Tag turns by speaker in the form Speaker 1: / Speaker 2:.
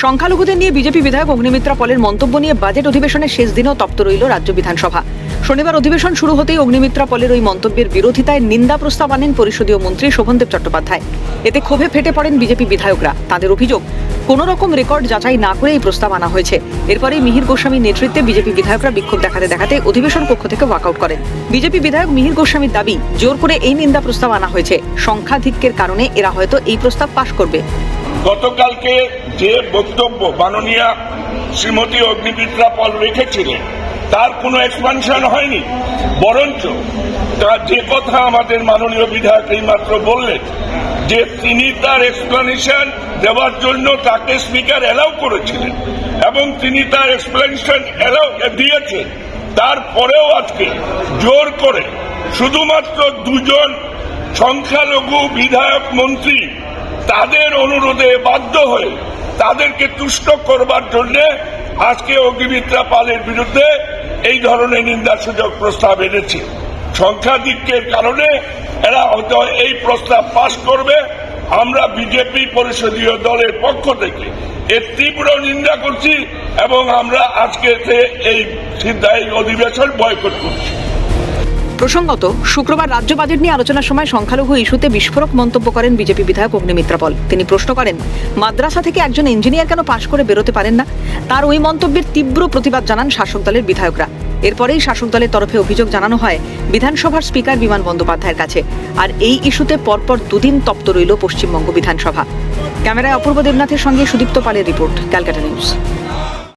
Speaker 1: সংখ্যালঘুদের নিয়ে বিজেপি বিধায়ক অগ্নিমিত্রা পলের মন্তব্য নিয়ে বাজেট অধিবেশনের শেষ দিনেও তপ্ত রইল রাজ্য বিধানসভা। শনিবার অধিবেশন শুরু হতেই অগ্নিমিত্রা পলের ওই মন্তব্যের বিরোধিতায় নিন্দা প্রস্তাব আনেন পরিষদীয় মন্ত্রী শোভনদেব চট্টোপাধ্যায়। এতে ক্ষোভে ফেটে পড়েন বিজেপি বিধায়করা। তাদের অভিযোগ, কোন রকম রেকর্ড যাচাই না করে এই প্রস্তাব আনা হয়েছে। এরপরেই মিহির গোস্বামীর নেতৃত্বে বিজেপি বিধায়করা বিক্ষোভ দেখাতে অধিবেশন কক্ষ থেকে ওয়াকআউট করেন। বিজেপি বিধায়ক মিহির গোস্বামীর দাবি, জোর করে এই নিন্দা প্রস্তাব আনা হয়েছে। সংখ্যাধিক্যের কারণে এরা হয়তো এই প্রস্তাব পাশ করবে।
Speaker 2: গতকালকে যে বক্তব্য মাননীয়া শ্রীমতী অগ্নিমিত্রা পল রেখেছিলেন তার কোনো এক্সপানশন হয়নি, বরঞ্চ তার যে কথা আমাদের মাননীয় বিধায়ক এইমাত্র বললেন যে তিনি তার এক্সপ্লেনেশন দেওয়ার জন্য তাকে স্পিকার অ্যালাউ করেছিলেন এবং তিনি তার এক্সপ্লেনেশন অ্যালাউ দিয়েছেন। তারপরেও আজকে জোর করে শুধুমাত্র দুজন সংখ্যালঘু বিধায়ক মন্ত্রী তাদের অনুরোধে বাধ্য হয়ে তাদেরকে তুষ্ট করবার জন্য আজকে অগ্নিমিত্রা পালের বিরুদ্ধে এই ধরনের নিন্দাসূচক প্রস্তাব এনেছে। সংখ্যাধিক্যের কারণে এরা হয়তো এই প্রস্তাব পাশ করবে। আমরা বিজেপি পরিষদীয় দলের পক্ষ থেকে এর তীব্র নিন্দা করছি এবং আমরা আজকে এই অধিবেশন বয়কট করছি।
Speaker 1: প্রসঙ্গত, শুক্রবার রাজ্য বাজেট নিয়ে আলোচনার সময় সংখ্যালঘু ইস্যুতে বিস্ফোরক মন্তব্য করেন বিজেপি বিধায়ক অগ্নিমিত্রা পল। তিনি প্রশ্ন করেন, মাদ্রাসা থেকে একজন ইঞ্জিনিয়ার কেন পাশ করে বেরোতে পারেন না? তার ওই মন্তব্যের তীব্র প্রতিবাদ জানান শাসক দলের বিধায়করা। এরপরেই শাসক দলের তরফে অভিযোগ জানানো হয় বিধানসভার স্পিকার বিমান বন্দ্যোপাধ্যায়ের কাছে। আর এই ইস্যুতে পরপর দুদিন তপ্ত রইল পশ্চিমবঙ্গ বিধানসভা। ক্যামেরায় অপূর্ব দেবনাথের সঙ্গে সুদীপ্ত পালের রিপোর্ট, ক্যালকাটা নিউজ।